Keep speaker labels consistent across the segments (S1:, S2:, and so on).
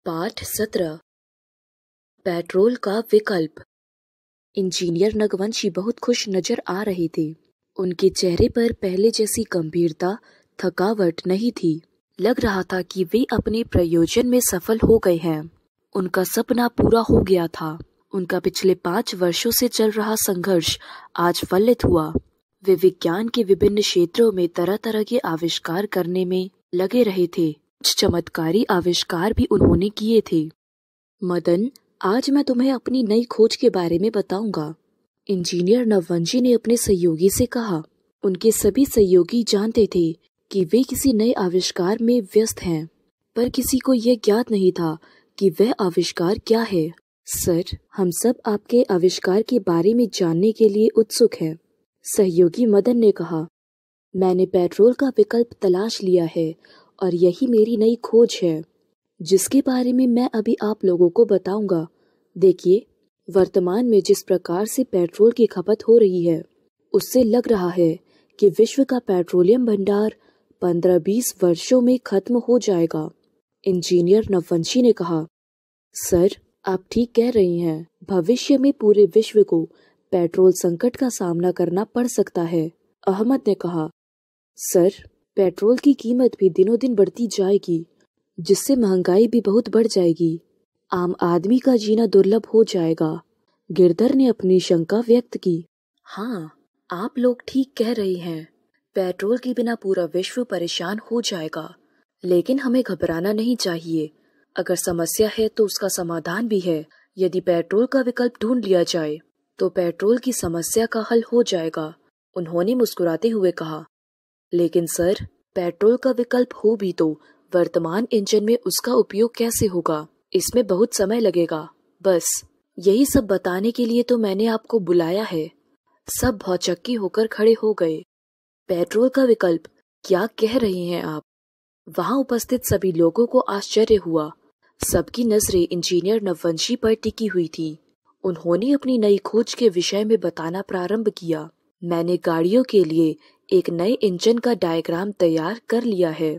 S1: पाठ 17 पेट्रोल का विकल्प। इंजीनियर नगवंशी बहुत खुश नजर आ रहे थे। उनके चेहरे पर पहले जैसी गंभीरता, थकावट नहीं थी। लग रहा था कि वे अपने प्रयोजन में सफल हो गए हैं। उनका सपना पूरा हो गया था। उनका पिछले 5 वर्षों से चल रहा संघर्ष आज फलित हुआ। वे विज्ञान के विभिन्न क्षेत्रों में तरह तरह के आविष्कार करने में लगे रहे थे। कुछ चमत्कारी आविष्कार भी उन्होंने किए थे। मदन, आज मैं तुम्हें अपनी नई खोज के बारे में बताऊंगा। इंजीनियर नववंशी ने अपने सहयोगी से कहा। उनके सभी सहयोगी जानते थे कि वे किसी नए आविष्कार में व्यस्त हैं, पर किसी को यह ज्ञात नहीं था कि वह आविष्कार क्या है। सर, हम सब आपके आविष्कार के बारे में जानने के लिए उत्सुक हैं। सहयोगी मदन ने कहा। मैंने पेट्रोल का विकल्प तलाश लिया है और यही मेरी नई खोज है, जिसके बारे में मैं अभी आप लोगों को बताऊंगा। देखिए, वर्तमान में जिस प्रकार से पेट्रोल की खपत हो रही है, उससे लग रहा है कि विश्व का पेट्रोलियम भंडार 15-20 वर्षों में खत्म हो जाएगा। इंजीनियर नववंशी ने कहा। सर, आप ठीक कह रही हैं। भविष्य में पूरे विश्व को पेट्रोल संकट का सामना करना पड़ सकता है, अहमद ने कहा। सर, पेट्रोल की कीमत भी दिनों दिन बढ़ती जाएगी, जिससे महंगाई भी बहुत बढ़ जाएगी। आम आदमी का जीना दुर्लभ हो जाएगा, गिरधर ने अपनी शंका व्यक्त की। हाँ, आप लोग ठीक कह रही हैं। पेट्रोल के बिना पूरा विश्व परेशान हो जाएगा, लेकिन हमें घबराना नहीं चाहिए। अगर समस्या है तो उसका समाधान भी है। यदि पेट्रोल का विकल्प ढूंढ लिया जाए तो पेट्रोल की समस्या का हल हो जाएगा, उन्होंने मुस्कुराते हुए कहा। लेकिन सर, पेट्रोल का विकल्प हो भी तो वर्तमान इंजन में उसका उपयोग कैसे होगा? इसमें बहुत समय लगेगा। बस यही सब बताने के लिए तो मैंने आपको बुलाया है। सब भौचक्के होकर खड़े हो गए। पेट्रोल का विकल्प? क्या कह रही हैं आप? वहां उपस्थित सभी लोगों को आश्चर्य हुआ। सबकी नजरें इंजीनियर नववंशी पर टिकी हुई थी। उन्होंने अपनी नई खोज के विषय में बताना प्रारंभ किया। मैंने गाड़ियों के लिए एक नए इंजन का डायग्राम तैयार कर लिया है।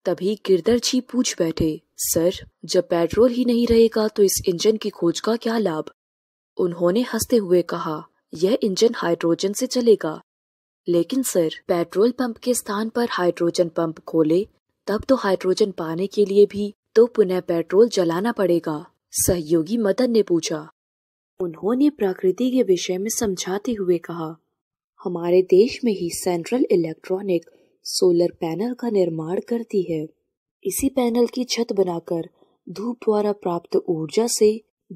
S1: तभी गिरधर जी पूछ बैठे। सर, जब पेट्रोल ही नहीं रहेगा तो इस इंजन की खोज का क्या लाभ? उन्होंने हंसते हुए कहा, यह इंजन हाइड्रोजन से चलेगा। लेकिन सर, पेट्रोल पंप के स्थान पर हाइड्रोजन पंप खोले तब तो हाइड्रोजन पाने के लिए भी तो पुनः पेट्रोल जलाना पड़ेगा, सहयोगी मदन ने पूछा। उन्होंने प्रकृति के विषय में समझाते हुए कहा, हमारे देश में ही सेंट्रल इलेक्ट्रॉनिक सोलर पैनल का निर्माण करती है। इसी पैनल की छत बनाकर धूप द्वारा प्राप्त ऊर्जा से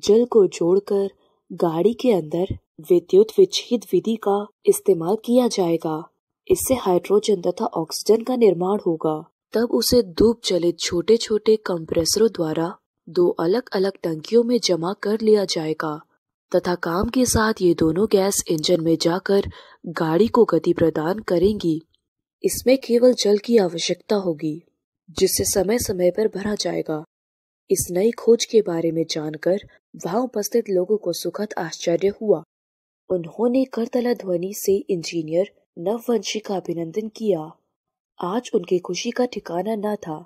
S1: जल को जोड़कर गाड़ी के अंदर विद्युत विच्छेद विधि का इस्तेमाल किया जाएगा। इससे हाइड्रोजन तथा ऑक्सीजन का निर्माण होगा। तब उसे धूप चलित छोटे छोटे कंप्रेसरों द्वारा 2 अलग अलग टंकियों में जमा कर लिया जाएगा तथा काम के साथ ये दोनों गैस इंजन में जाकर गाड़ी को गति प्रदान करेंगी। इसमें केवल जल की आवश्यकता होगी, जिससे समय समय पर भरा जाएगा। इस नई खोज के बारे में जानकर वहां उपस्थित लोगों को सुखद आश्चर्य हुआ। उन्होंने करतला ध्वनि से इंजीनियर नववंशी का अभिनंदन किया। आज उनकी खुशी का ठिकाना न था।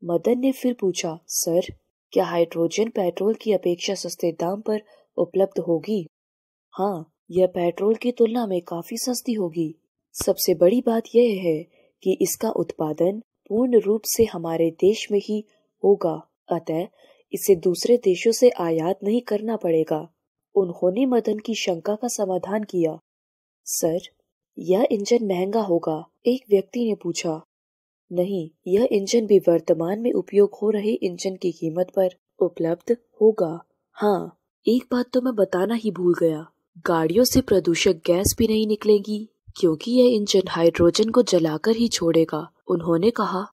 S1: मदन ने फिर पूछा, सर, क्या हाइड्रोजन पेट्रोल की अपेक्षा सस्ते दाम पर उपलब्ध होगी? हाँ, यह पेट्रोल की तुलना में काफी सस्ती होगी। सबसे बड़ी बात यह है कि इसका उत्पादन पूर्ण रूप से हमारे देश में ही होगा, अतः इसे दूसरे देशों से आयात नहीं करना पड़ेगा। उन्होंने मदन की शंका का समाधान किया। सर, यह इंजन महंगा होगा, एक व्यक्ति ने पूछा। नहीं, यह इंजन भी वर्तमान में उपयोग हो रहे इंजन की कीमत पर उपलब्ध होगा। हाँ, एक बात तो मैं बताना ही भूल गया। गाड़ियों से प्रदूषक गैस भी नहीं निकलेगी, क्योंकि यह इंजन हाइड्रोजन को जलाकर ही छोड़ेगा, उन्होंने कहा।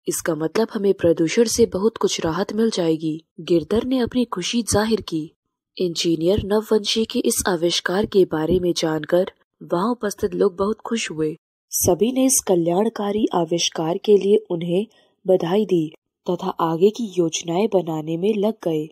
S1: इसका मतलब हमें प्रदूषण से बहुत कुछ राहत मिल जाएगी, गिरधर ने अपनी खुशी जाहिर की। इंजीनियर नववंशी के इस आविष्कार के बारे में जानकर वहां उपस्थित लोग बहुत खुश हुए। सभी ने इस कल्याणकारी आविष्कार के लिए उन्हें बधाई दी तथा आगे की योजनाएं बनाने में लग गए।